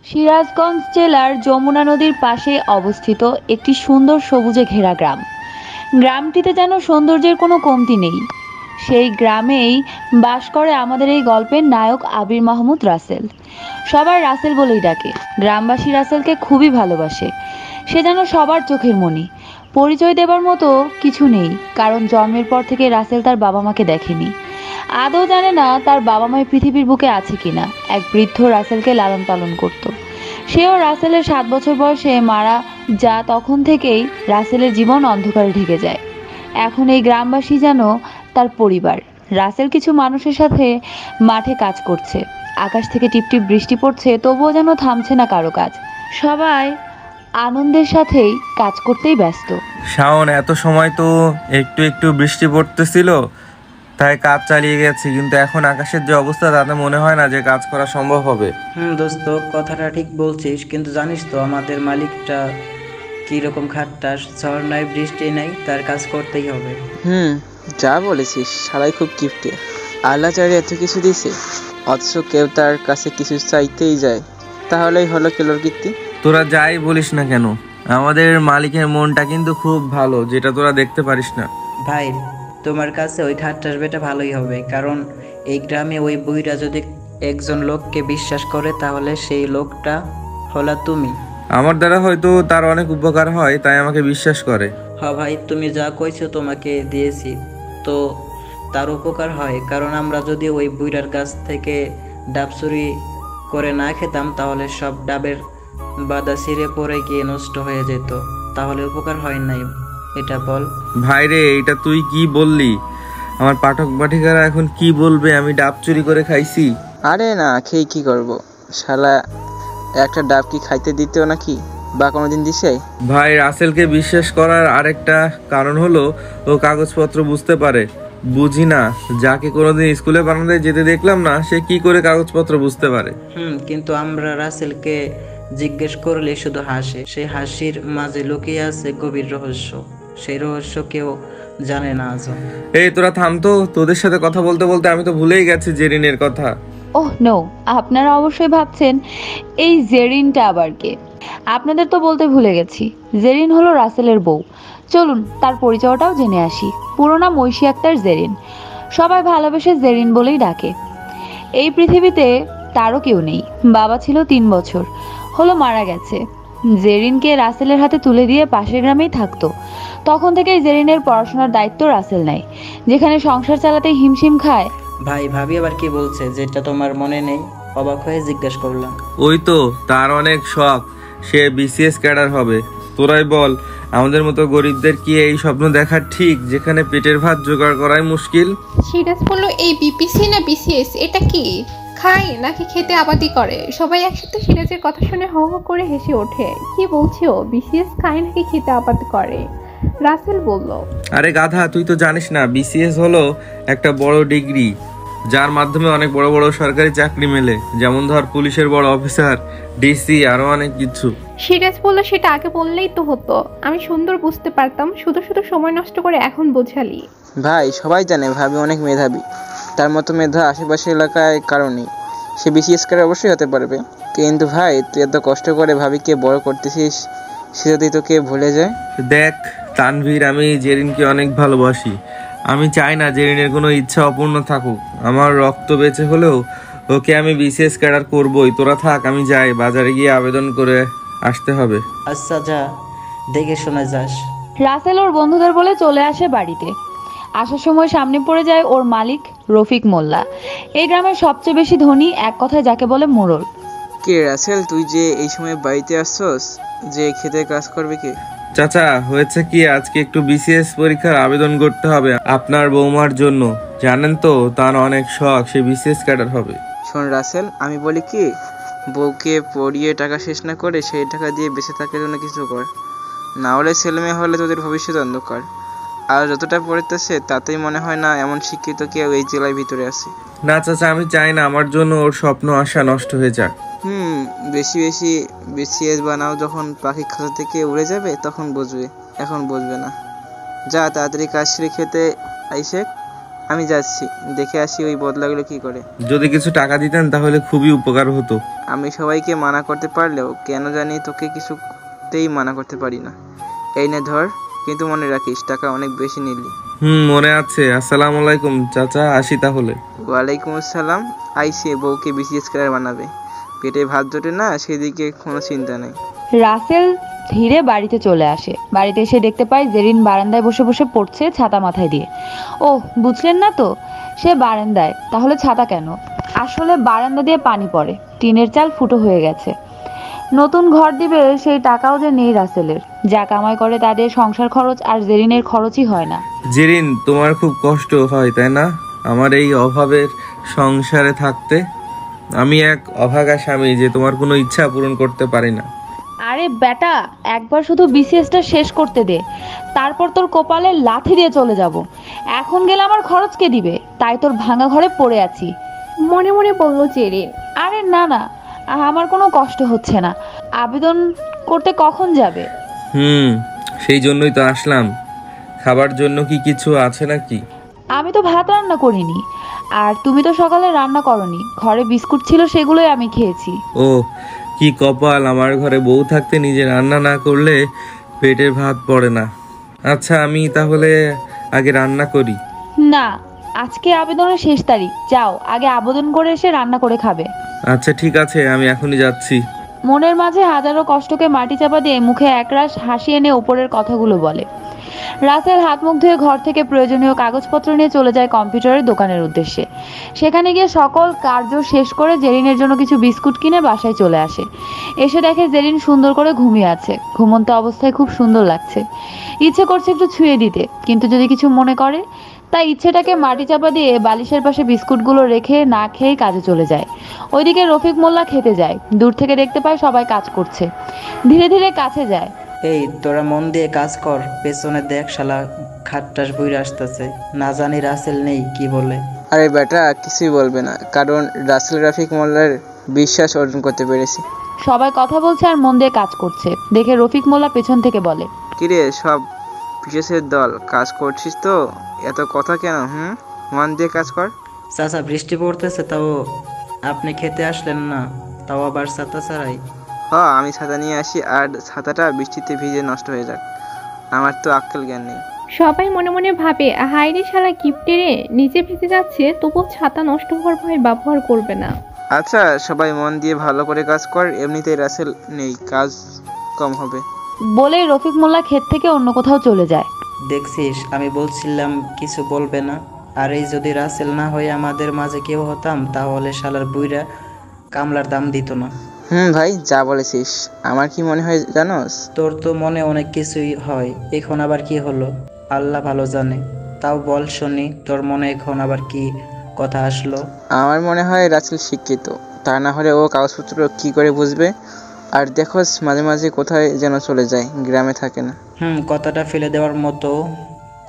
সিরাজগঞ্জ জেলার যমুনা নদীর পাশে অবস্থিত একটি সুন্দর সবুজে ঘেরা গ্রাম। গ্রামটিতে যেন সৌন্দর্যের কোনো কমতি নেই। সেই গ্রামেই বাস করে আমাদের এই গল্পের নায়ক আবির মাহমুদ রাসেল। সবাই রাসেল বলেই ডাকে। গ্রামবাসী রাসেলকে খুবই ভালোবাসে। সে যেন সবার চোখের মণি। পরিচয় দেবার মতো কিছু নেই, কারণ জন্মের পর থেকে রাসেল তার বাবা মাকে দেখেনি। আদৌ জানে না তার বাবা মায়ের পৃথিবীর বুকে আছে কিনা। এক বৃদ্ধ রাসেলকে লালন পালন করত। সেও রাসেলের 7 বছর বয়সে মারা যা তখন থেকেই রাসেলের জীবন অন্ধকারে ঢেকে যায়। এখন এই গ্রামবাসী যেন তার পরিবার। রাসেল কিছু মানুষের সাথে মাঠে কাজ করছে। আকাশ থেকে টিপটিপ বৃষ্টি পড়ছে, তবুও যেন থামছে না কারো কাজ। সবাই আনন্দের সাথেই কাজ করতেই ব্যস্ত। শাওন, এত সময় তো একটু একটু বৃষ্টি পড়তেছিল, তাই কাজ চালিয়ে গেছি, কিন্তু এখন আকাশের যে অবস্থা তাতে মনে হয় না যে কাজ করা সম্ভব হবে। দোস্ত, কথাটা ঠিক বলছিস, কিন্তু জানিস তো আমাদের মালিকটা কিরকম খাট্টাস। ঝড় নাই বৃষ্টি নাই, তার কাজ করতেই হবে। যা বলেছিস, শালাই খুব কিপটে। আল্লাহ চাইলে এত কিছু দিছে, অথচ কেউ তার কাছে কিছু চাইতেই যায়। তাহলেই হলো কেলোর কীর্তি। তোরা যাই বলিস না কেন, আমাদের মালিকের মনটা কিন্তু খুব ভালো, যেটা তোরা দেখতে পারিস না। ভাই, তোমার কাছে ওই খাট্টাস বেটা ভালোই হবে, কারণ এই গ্রামে ওই বুইরা যদি একজন লোককে বিশ্বাস করে তাহলে সেই লোকটা হলা তুমি। আমার দ্বারা হয়তো তার অনেক উপকার হয়, তাই আমাকে বিশ্বাস করে। ভাই, তুমি যা কইছো তোমাকে দিয়েছি তো তার উপকার হয়, কারণ আমরা যদি ওই বুইরার কাছ থেকে ডাব চুরি করে না খেতাম তাহলে সব ডাবের বাদা ছিঁড়ে পড়ে গিয়ে নষ্ট হয়ে যেত। তাহলে উপকার হয় নাই, এটা বল। ভাই রে, এটা তুই কি বললি? আমার পাঠক পাঠিকারা এখন কি বলবে আমি ডাব চুরি করে খাইছি? আরে না, খেয়ে কি করব? শালা একটা ডাব কি খাইতে দিতেও নাকি, বা কোনোদিন দিছে? ভাই, রাসেলকে বিশ্বাস করার আরেকটা কারণ হলো ও কাগজপত্র বুঝতে পারে। বুঝি না, যাকে কোনোদিন স্কুলে বানাতে যেতে দেখলাম না, সে কি করে কাগজপত্র বুঝতে পারে? কিন্তু আমরা রাসেলকে জিজ্ঞেস করলে শুধু হাসে। সেই হাসির মাঝে লুকিয়ে আছে গভীর রহস্য। সেই রহস্য কেউ জানে না আজও। এই তোরা থাম তো, তোদের সাথে কথা বলতে বলতে আমি তো ভুলেই গেছি জেরিনের কথা। ওহ নো, আপনারা অবশ্যই ভাবছেন এই জেরিনটা আবার কে। আপনাদের তো বলতে ভুলে গেছি, জেরিন হলো রাসেলের বউ। চলুন তার পরিচয়টাও জেনে আসি। পুরো নাম ঐশী আক্তার জেরিন। সবাই ভালোবেসে জেরিন বলেই ডাকে। এই পৃথিবীতে তারও কেউ নেই। বাবা ছিল 3 বছর হলো মারা গেছে। জেরিনকে রাসেলের হাতে তুলে দিয়ে পাশের গ্রামেই থাকতো। তখন থেকেই জেরিনের পড়াশোনার দায়িত্ব রাসেল নেয়, যেখানে সংসার চালাতে হিমশিম খায়। ভাই, ভাবি আবার কি বলছে যেটা তোমার মনে নেই? অবাক হয়ে জিজ্ঞেস করলাম। ওই তো, তার অনেক শখ, সে বিসিএস ক্যাডার হবে। তোরাই বল, আমাদের মতো গরিবদের কি এই স্বপ্ন দেখা ঠিক, যেখানে পেটের ভাত জোগাড় করাই মুশকিল? সিরাজ বলল, এই বিপিসি না বিসিএস, এটা কি খায় নাকি খেতে আবাদি করে? সবাই একসাথে সিরাজের কথা শুনে হো হো করে হেসে ওঠে। কি বলছো, বিসিএস খায় নাকি খেতে আবাদি করে? রাসেল বলল, আরে গাধা, তুই তো জানিস না, বিসিএস হলো একটা বড় ডিগ্রি, যার মাধ্যমে অনেক বড় বড় সরকারি চাকরি মেলে, যেমন ধর পুলিশের বড় অফিসার, ডিসি, আরো অনেক কিছু। সিরাজ বলল, সেটা আগে বললেই তো হতো, আমি সুন্দর বুঝতে পারতাম, শুধু শুধু সময় নষ্ট করে এখন বোঝালি। ভাই, সবাই জানে ভাবি অনেক মেধাবী। তার মতো মেধা আশেপাশের এলাকায় কারো নেই। সে বিসিএস করে অবশ্যই হতে পারবে। কিন্তু ভাই, তুই এত কষ্ট করে ভাবিকে বড় করতেছিস, সে যদি তোকে ভুলে যায়? দেখ তানভীর, আমি জেরিনকে অনেক ভালোবাসি। আমি চাই না জেরিনের কোনো ইচ্ছা অপূর্ণ থাকুক। আমার রক্ত বেঁচে হলেও ওকে আমি বিসিএস ক্যাডার করবই। তোরা থাক, আমি যাই, বাজারে গিয়ে আবেদন করে আসতে হবে। আচ্ছা যা, দেখে শোনা যাস। রাসেল ওর বন্ধুদের বলে চলে আসে বাড়িতে। আসার সময় সামনে পড়ে যায় ওর মালিক রফিক মোল্লা। এই গ্রামের সবচেয়ে বেশি ধনী, এক কথায় যাকে বলে মোড়ল। কে রাসেল, তুই যে এই সময় বাড়িতে আসছস? যে খেতে কাজ করবে কে? চাচা, হয়েছে কি, আজকে একটু বিসিএস পরীক্ষার আবেদন করতে হবে আপনার বৌমার জন্য। জানেন তো, তার অনেক শখ, সে বিসিএস ক্যাডার হবে। শোন রাসেল, আমি বলি কি, বউকে পড়িয়ে টাকা শেষ না করে সেই টাকা দিয়ে বেঁচে থাকার জন্য কিছু কর। না হলে ছেলেমেয়ে হলে তোদের ভবিষ্যৎ অন্ধকার। আর যতটা পড়তেছে তাতেই মনে হয় না এমন শিক্ষিত কেউ এই জেলার ভিতরে আছে। না চাচা, আমি চাই না আমার জন্য ওর স্বপ্ন আশা নষ্ট হয়ে যাক। বেশি বেশি বিসিএস বানাও, যখন পাখি খাঁচা থেকে উড়ে যাবে তখন বুঝবে, এখন বুঝবে না। যা তাড়াতাড়ি কাজ সেরে খেতে আইসে, আমি যাচ্ছি, দেখে আসি ওই বদলাগুলো কি করে। যদি কিছু টাকা দিতেন তাহলে খুবই উপকার হতো। আমি সবাইকে মানা করতে পারলেও কেন জানি তোকে কিছুতেই মানা করতে পারি না। এই নে ধর, কিন্তু মনে রাখিস টাকা অনেক বেশি নিলি। মনে আছে। আসসালামু আলাইকুম চাচা, আসি তাহলে। ওয়ালাইকুম আসসালাম। আইসে বউকে বিসিএস ক্যাডার বানাবে, পেটে ভাত জোটে না সেদিকে কোনো চিন্তা নেই। রাসেল ধীরে বাড়িতে চলে আসে। বাড়িতে এসে দেখতে পায় জেরিন বারান্দায় বসে বসে পড়ছে ছাতা মাথায় দিয়ে। ও বুঝলেন না তো, সে বারান্দায়, তাহলে ছাতা কেন? আসলে বারান্দা দিয়ে পানি পড়ে, টিনের চাল ফুটো হয়ে গেছে। নতুন ঘর দিবে সেই টাকাও যে নেই রাসেলের। যা কামাই করে তাদের সংসার খরচ আর জেরিনের খরচই হয় না। জেরিন, তোমার খুব কষ্ট হয় তাই না আমার এই অভাবের সংসারে থাকতে? আমি এক অভাগা স্বামী যে তোমার কোনো ইচ্ছা পূরণ করতে পারি না। আরে বেটা, একবার শুধু বিসিএসটা শেষ করতে দে, তারপর তোর কপালে লাথি দিয়ে চলে যাব। এখন গেলে আমার খরচ কে দিবে? তাই তোর ভাঙা ঘরে পড়ে আছি। মনে মনে বলল জেরিন। আরে না না, আমার কোনো কষ্ট হচ্ছে না। আবেদন করতে কখন যাবে? সেই জন্যই তো আসলাম। খাবার জন্য কি কিছু আছে নাকি? আমি তো ভাত রান্না করিনি, আর তুমি তো সকালে রান্না করনি। ঘরে বিস্কুট ছিল, সেগুলোই আমি খেয়েছি। ও কি কপাল, আমার ঘরে বউ থাকতে নিজে রান্না না করলে পেটের ভাত পড়ে না। আচ্ছা, আমি তাহলে আগে রান্না করি। না, আজকে আবেদনের শেষ তারিখ। যাও, আগে আবেদন করে এসে রান্না করে খাবে। আচ্ছা ঠিক আছে, আমি এখনই যাচ্ছি। মনের মাঝে হাজারো কষ্টকে মাটি চাপা দিয়ে মুখে একরাশ হাসি এনে উপরের কথাগুলো বলে। রাসেল হাত মুখ ধুয়ে ঘর থেকে প্রয়োজনীয় কাগজপত্র নিয়ে চলে যায় কম্পিউটারের দোকানের উদ্দেশ্যে। সেখানে গিয়ে সকল কার্য শেষ করে জেরিনের জন্য কিছু বিস্কুট কিনে বাসায় চলে আসে। এসে দেখে জেরিন সুন্দর করে ঘুমিয়ে আছে। ঘুমন্ত অবস্থায় খুব সুন্দর লাগছে। ইচ্ছে করছে একটু ছুঁয়ে দিতে, কিন্তু যদি কিছু মনে করে, তাই ইচ্ছেটাকে মাটি চাপা দিয়ে বালিশের পাশে বিস্কুটগুলো রেখে না খেয়ে কাজে চলে যায়। ওইদিকে রফিক মোল্লা খেতে যায়। দূর থেকে দেখতে পায় সবাই কাজ করছে। ধীরে ধীরে কাছে যায়। এই তোরা মন দিয়ে কাজ কর, পেছনে দেখ শালা খাট্টাস বইরে আসতেছে, না জানি রাসেল নেই কি বলে। আরে বেটা, কিছুই বলবে না, কারণ রাসেল রফিক মোল্লার বিশ্বাস অর্জন করতে পেরেছি। সবাই কথা বলছে আর মন দিয়ে কাজ করছে দেখে রফিক মোল্লা পেছন থেকে বলে, কিরে সব বিশেষের দল, কাজ করছিস তো? এত কথা কেন? মন দিয়ে কাজ কর। চাচা বৃষ্টি পড়তেছে, তাও আপনি খেতে আসলেন না, তাও আবার ছাতা ছাড়াই। আমি ছাতা নিয়ে আসি, আর ছাতাটা বৃষ্টিতে ভিজে নষ্ট হয়ে যাক, আমার তো আক্কেল জ্ঞান নেই। সবাই মনে মনে ভাবে, হায়রে শালা কিপটে রে, নিজে ভেজে যাচ্ছে তবুও ছাতা নষ্ট হওয়ার ভয় ব্যবহার করবে না। আচ্ছা সবাই মন দিয়ে ভালো করে কাজ কর, এমনিতেই রাসেল নেই, কাজ কম হবে। বলে রফিক মোল্লা ক্ষেত থেকে অন্য কোথাও চলে যায়। দেখছিস, আমি বলছিলাম কিছু বলবে না। আর এই যদি রাসেল না হয়ে আমাদের মাঝে কেউ হতাম, তাহলে শালার বুইরা কামলার দাম দিত না। ভাই যা বলেছিস, আমার কি মনে হয় জানোস? তোর তো মনে অনেক কিছুই হয়, এখন আবার কি হলো আল্লাহ ভালো জানে। তাও বল শুনি, তোর মনে এখন আবার কি কথা আসলো? আমার মনে হয় রাসেল শিক্ষিত, তা না হলে ও কাগজপত্র কি করে বুঝবে? আর দেখোস মাঝে মাঝে কোথায় যেন চলে যায়, গ্রামে থাকে না। কথাটা ফেলে দেওয়ার মতো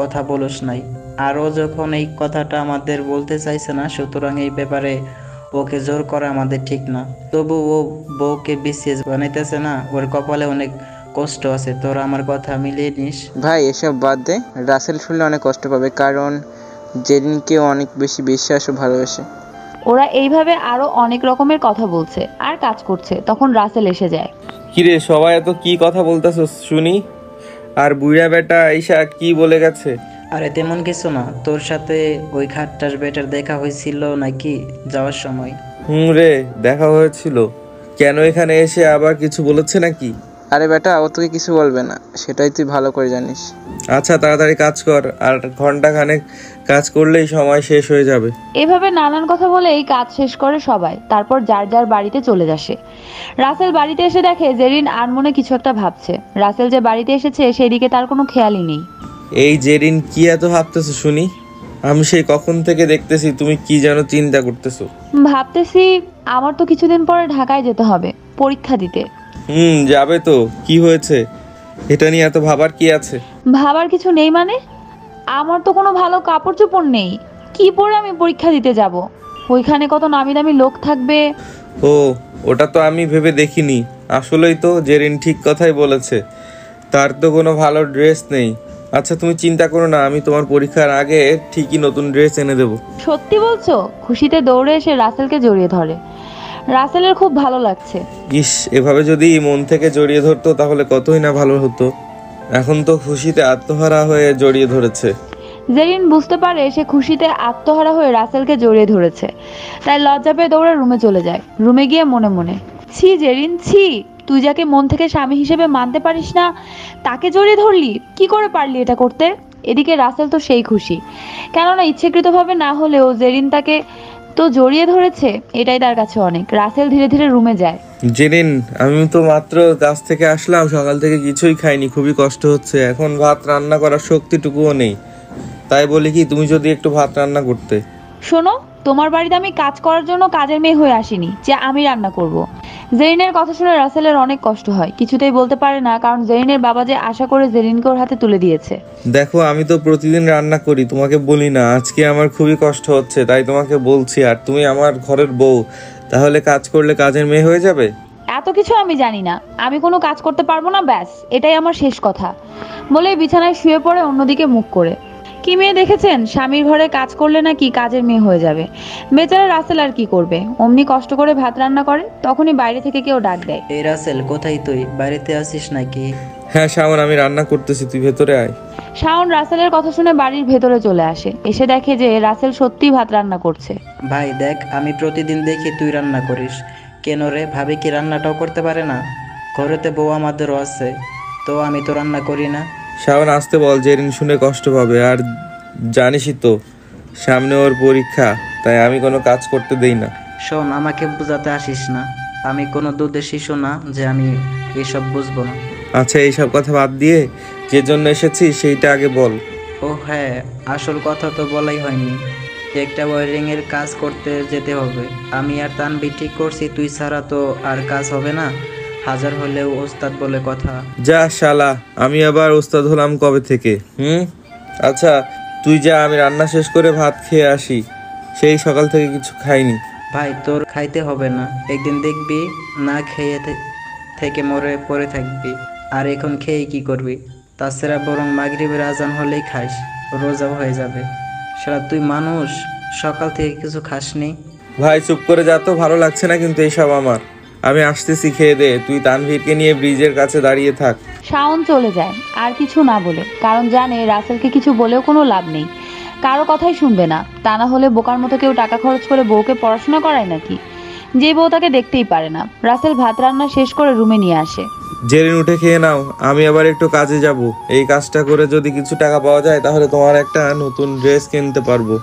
কথা বলস নাই। আর ও যখন এই কথাটা আমাদের বলতে চাইছে না, সুতরাং এই ব্যাপারে ওকে জোর করা আমাদের ঠিক না। তবু ও বউকে বিসিএস বানাইতেছে না, ওর কপালে অনেক কষ্ট আছে। তোরা আমার কথা মিলিয়ে নিস। ভাই এসব বাদ দে, রাসেল শুনলে অনেক কষ্ট পাবে, কারণ জেরিনকে অনেক বেশি বিশ্বাস ও ভালোবাসে। ওরা এইভাবে আরো অনেক রকমের কথা বলছে আর কাজ করছে, তখন রাসেল এসে যায়। কিরে সবাই এত কি কথা বলতেছো শুনি? আর বুইড়া বেটা ঈশা কি বলে গেছে? আরে তেমন কিছু না, তোর সাথে ওই খাট্টাস বেটার দেখা হয়েছিল নাকি যাওয়ার সময়? রে, দেখা হয়েছিল। কেন এখানে এসে আবার কিছু বলেছে নাকি? আরে বেটা, ও তোকে কিছু বলবে না, সেটাই তুই ভালো করে জানিস। আচ্ছা তাড়াতাড়ি কাজ কর, আর ঘন্টা খানেক কাজ করলেই সময় শেষ হয়ে যাবে। এভাবে নানান কথা বলে এই কাজ শেষ করে সবাই, তারপর যার যার বাড়িতে চলে আসে। রাসেল বাড়িতে এসে দেখে জেরিন আনমনে কিছু একটা ভাবছে। রাসেল যে বাড়িতে এসেছে সেদিকে তার কোনো খেয়ালই নেই। এই জেরিন কি এত ভাবতেছো শুনি? আমি সেই কখন থেকে দেখতেছি তুমি কি যেন চিন্তা করতেছো। ভাবতেছি আমার তো কিছুদিন পরে ঢাকায় যেতে হবে পরীক্ষা দিতে। যাবে তো, কি হয়েছে? এটা নিয়ে এত ভাবার কি আছে? ভাবার কিছু নেই মানে? আমার তো কোনো ভালো কাপড় চোপড় নেই, কি পরে আমি পরীক্ষা দিতে যাব? ওইখানে কত নামি দামি লোক থাকবে। ও, ওটা তো আমি ভেবে দেখিনি। আসলেই তো জেরিন ঠিক কথাই বলেছে, তার তো কোনো ভালো ড্রেস নেই। আচ্ছা তুমি চিন্তা করো না, আমি তোমার পরীক্ষার আগে ঠিকই নতুন ড্রেস এনে দেবো। সত্যি বলছো? খুশিতে দৌড়ে এসে রাসেলকে জড়িয়ে ধরে। রাসেলের খুব ভালো লাগছে। ইস, এভাবে যদি মন থেকে জড়িয়ে ধরতো তাহলে কতই না ভালো হতো। এখন তো খুশিতে আত্মহারা হয়ে জড়িয়ে ধরেছে। জেরিন বুঝতে পারে সে খুশিতে আত্মহারা হয়ে রাসেলকে জড়িয়ে ধরেছে, তাই লজ্জা পেয়ে দৌড়ে রুমে চলে যায়। রুমে গিয়ে মনে মনে, ছি জেরিন ছি, তুই যাকে মন থেকে স্বামী হিসেবে মানতে পারিস না তাকে জড়িয়ে ধরলি, কি করে পারলি এটা করতে? এদিকে রাসেল তো সেই খুশি, কেননা ইচ্ছাকৃতভাবে না হলেও জেরিন তাকে তো জড়িয়ে ধরেছে, এটাই তার কাছে অনেক। রাসেল ধীরে ধীরে রুমে যায়। জেরিন, আমি তো মাত্র কাজ থেকে আসলাম, সকাল থেকে কিছুই খাইনি, খুবই কষ্ট হচ্ছে। এখন ভাত রান্না করার শক্তিটুকুও নেই, তাই বলি কি তুমি যদি একটু ভাত রান্না করতে। শোনো, তোমার বাড়িতে আমি কাজ করার জন্য কাজের মেয়ে হয়ে আসিনি যে আমি রান্না করব। জেরিনের কথা শুনে রাসেলের অনেক কষ্ট হয়, কিছুতেই বলতে পারে না, কারণ জেরিনের বাবা যে আশা করে জেরিনকে ওর হাতে তুলে দিয়েছে। দেখো, আমি তো প্রতিদিন রান্না করি, তোমাকে বলি না। আজকে আমার খুবই কষ্ট হচ্ছে তাই তোমাকে বলছি, আর তুমি আমার ঘরের বউ, তাহলে কাজ করলে কাজের মেয়ে হয়ে যাবে? এত কিছু আমি জানি না, আমি কোনো কাজ করতে পারবো না, ব্যাস এটাই আমার শেষ কথা বলেই বিছানায় শুয়ে পড়ে অন্যদিকে মুখ করে। কি মেয়ে দেখেছেন, স্বামীর ঘরে কাজ করলে নাকি কাজের মেয়ে হয়ে যাবে। বেচারা রাসেল আর কি করবে, অমনি কষ্ট করে ভাত রান্না করে, তখনই বাইরে থেকে কেউ ডাক দেয়। এই রাসেল, কোথায় তুই? বাড়িতে আছিস নাকি? হ্যাঁ শাওন, আমি রান্না করতেছি, তুই ভেতরে আয়। শাওন রাসেলের কথা শুনে বাড়ির ভেতরে চলে আসে, এসে দেখে যে রাসেল সত্যিই ভাত রান্না করছে। ভাই দেখ, আমি প্রতিদিন দেখি তুই রান্না করিস, কেন রে? ভাবি কি রান্নাটাও করতে পারে না? ঘরেতে বউ আমাদেরও আছে, তো আমি তো রান্না করি না? শাওন আসতে বল, জেরিন শুনে কষ্ট পাবে। আর জানিসই তো সামনে ওর পরীক্ষা, তাই আমি কোনো কাজ করতে দেই না। শোন, আমাকে বোঝাতে আসিস না, আমি কোনো দুধের শিশু না যে আমি এসব বুঝবো না। আচ্ছা, এইসব কথা বাদ দিয়ে যে জন্য এসেছি সেইটা আগে বল। ও হ্যাঁ, আসল কথা তো বলাই হয়নি। একটা ওয়ারিং এর কাজ করতে যেতে হবে। আমি আর তানবি ঠিক করছি, তুই ছাড়া তো আর কাজ হবে না, হাজার হলেও ওস্তাদ বলে কথা। যা শালা, আমি আবার ওস্তাদ হলাম কবে থেকে? আচ্ছা তুই যা, আমি রান্না শেষ করে ভাত খেয়ে আসি, সেই সকাল থেকে কিছু খাইনি। ভাই তোর খাইতে হবে না, একদিন দেখবি না খেয়ে থেকে মরে পড়ে থাকবি, আর এখন খেয়ে কি করবি? তাছাড়া বরং মাগরিবের আজান হলেই খাইস, রোজাও হয়ে যাবে। সেটা তুই মানুষ, সকাল থেকে কিছু খাসনি? ভাই চুপ করে যা তো, ভালো লাগছে না কিন্তু এইসব আমার। আমি আসতেছি, খেয়ে দে। তুই তানভীরকে নিয়ে ব্রিজের কাছে দাঁড়িয়ে থাক। শাওন চলে যায় আর কিছু না বলে, কারণ জানে রাসেলকে কিছু বলেও কোনো লাভ নেই, কারো কথাই শুনবে না। তা না হলে বোকার মতো কেউ টাকা খরচ করে বউকে পড়াশোনা করায় নাকি, যে বউ তাকে দেখতেই পারে না। রাসেল ভাত রান্না শেষ করে রুমে নিয়ে আসে। জেরিন উঠে খেয়ে নাও, আমি আবার একটু কাজে যাব। এই কাজটা করে যদি কিছু টাকা পাওয়া যায় তাহলে তোমার একটা নতুন ড্রেস কিনতে পারবো।